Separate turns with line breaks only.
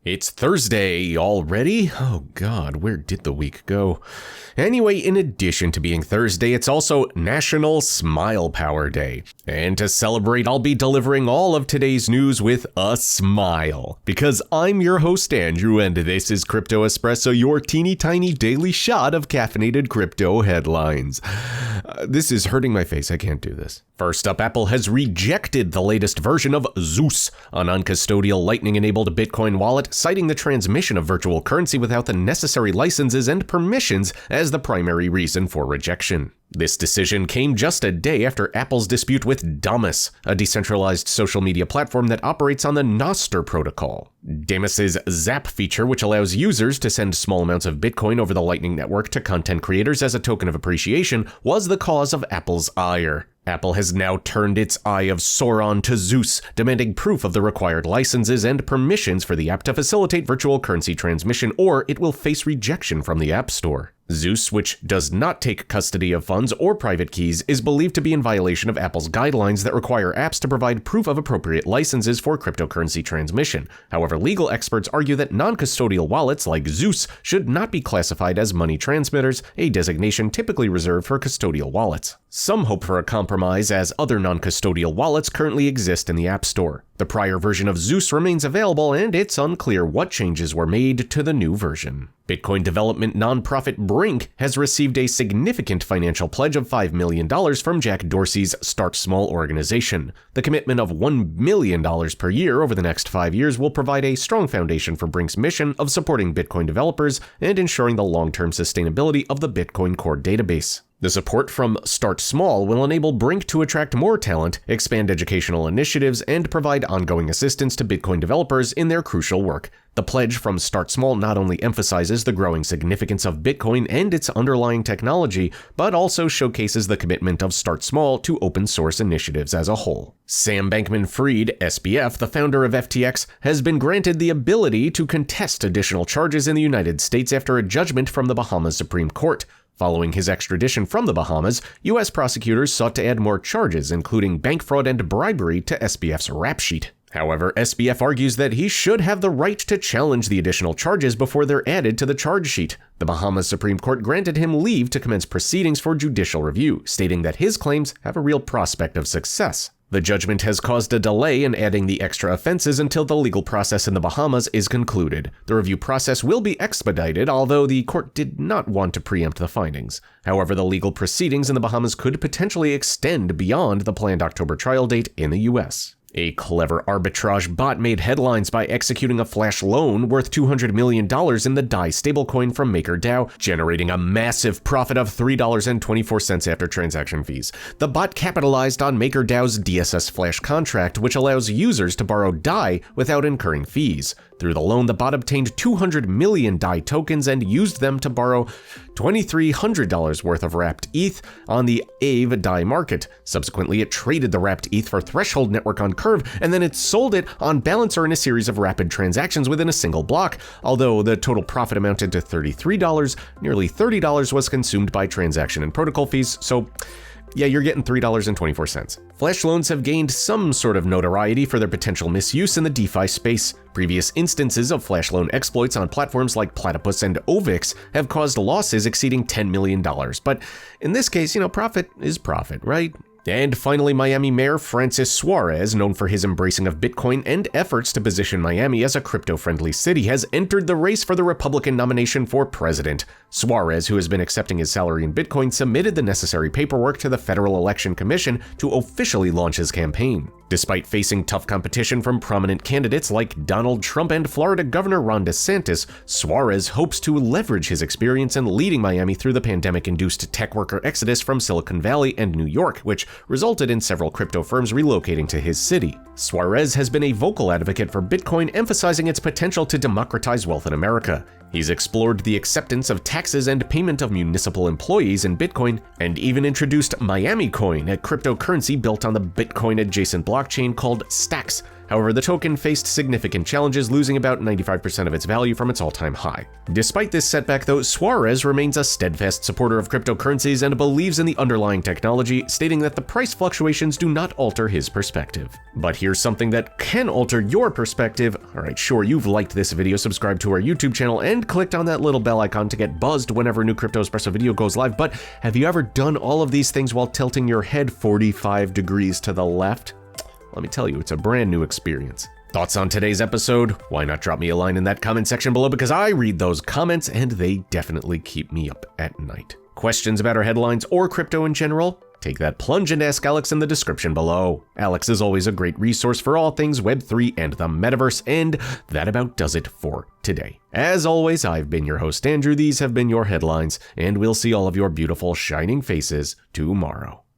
It's Thursday already? Oh God, where did the week go? Anyway, in addition to being Thursday, it's also National Smile Power Day. And to celebrate, I'll be delivering all of today's news with a smile. Because I'm your host, Andrew, and this is Crypto Espresso, your teeny tiny daily shot of caffeinated crypto headlines. This is hurting my face, I can't do this. First up, Apple has rejected the latest version of Zeus, a non-custodial Lightning-enabled Bitcoin wallet, citing the transmission of virtual currency without the necessary licenses and permissions as the primary reason for rejection. This decision came just a day after Apple's dispute with Damus, a decentralized social media platform that operates on the Nostr protocol. Damus's Zap feature, which allows users to send small amounts of Bitcoin over the Lightning Network to content creators as a token of appreciation, was the cause of Apple's ire. Apple has now turned its eye of Sauron to Zeus, demanding proof of the required licenses and permissions for the app to facilitate virtual currency transmission, or it will face rejection from the App Store. Zeus, which does not take custody of funds or private keys, is believed to be in violation of Apple's guidelines that require apps to provide proof of appropriate licenses for cryptocurrency transmission. However, legal experts argue that non-custodial wallets like Zeus should not be classified as money transmitters, a designation typically reserved for custodial wallets. Some hope for a compromise, as other non-custodial wallets currently exist in the App Store. The prior version of Zeus remains available, and it's unclear what changes were made to the new version. Bitcoin development nonprofit Brink has received a significant financial pledge of $5 million from Jack Dorsey's Start Small organization. The commitment of $1 million per year over the next 5 years will provide a strong foundation for Brink's mission of supporting Bitcoin developers and ensuring the long-term sustainability of the Bitcoin core database. The support from Start Small will enable Brink to attract more talent, expand educational initiatives, and provide ongoing assistance to Bitcoin developers in their crucial work. The pledge from Start Small not only emphasizes the growing significance of Bitcoin and its underlying technology, but also showcases the commitment of Start Small to open source initiatives as a whole. Sam Bankman-Fried, SPF, the founder of FTX, has been granted the ability to contest additional charges in the United States after a judgment from the Bahamas Supreme Court. Following his extradition from the Bahamas, U.S. prosecutors sought to add more charges, including bank fraud and bribery, to SPF's rap sheet. However, SPF argues that he should have the right to challenge the additional charges before they're added to the charge sheet. The Bahamas Supreme Court granted him leave to commence proceedings for judicial review, stating that his claims have a real prospect of success. The judgment has caused a delay in adding the extra offenses until the legal process in the Bahamas is concluded. The review process will be expedited, although the court did not want to preempt the findings. However, the legal proceedings in the Bahamas could potentially extend beyond the planned October trial date in the U.S. A clever arbitrage bot made headlines by executing a flash loan worth $200 million in the DAI stablecoin from MakerDAO, generating a massive profit of $3.24 after transaction fees. The bot capitalized on MakerDAO's DSS Flash contract, which allows users to borrow DAI without incurring fees. Through the loan, the bot obtained 200 million DAI tokens and used them to borrow $2,300 worth of wrapped ETH on the Aave DAI market. Subsequently, it traded the wrapped ETH for Threshold Network on Curve, and then it sold it on Balancer in a series of rapid transactions within a single block. Although the total profit amounted to $33, nearly $30 was consumed by transaction and protocol fees, so yeah, you're getting $3.24. Flash loans have gained some sort of notoriety for their potential misuse in the DeFi space. Previous instances of flash loan exploits on platforms like Platypus and Ovix have caused losses exceeding $10 million. But in this case, profit is profit, right? And finally, Miami Mayor Francis Suarez, known for his embracing of Bitcoin and efforts to position Miami as a crypto-friendly city, has entered the race for the Republican nomination for president. Suarez, who has been accepting his salary in Bitcoin, submitted the necessary paperwork to the Federal Election Commission to officially launch his campaign. Despite facing tough competition from prominent candidates like Donald Trump and Florida Governor Ron DeSantis, Suarez hopes to leverage his experience in leading Miami through the pandemic-induced tech worker exodus from Silicon Valley and New York, which resulted in several crypto firms relocating to his city. Suarez has been a vocal advocate for Bitcoin, emphasizing its potential to democratize wealth in America. He's explored the acceptance of taxes and payment of municipal employees in Bitcoin, and even introduced Miami Coin, a cryptocurrency built on the Bitcoin-adjacent blockchain called Stacks. However, the token faced significant challenges, losing about 95% of its value from its all-time high. Despite this setback though, Suarez remains a steadfast supporter of cryptocurrencies and believes in the underlying technology, stating that the price fluctuations do not alter his perspective. But here's something that can alter your perspective. Alright, sure, you've liked this video, subscribed to our YouTube channel, and clicked on that little bell icon to get buzzed whenever a new Crypto Espresso video goes live, but have you ever done all of these things while tilting your head 45 degrees to the left? Let me tell you, it's a brand new experience. Thoughts on today's episode? Why not drop me a line in that comment section below, because I read those comments and they definitely keep me up at night. Questions about our headlines or crypto in general? Take that plunge and ask Alex in the description below. Alex is always a great resource for all things Web3 and the metaverse, and that about does it for today. As always, I've been your host Andrew, these have been your headlines, and we'll see all of your beautiful shining faces tomorrow.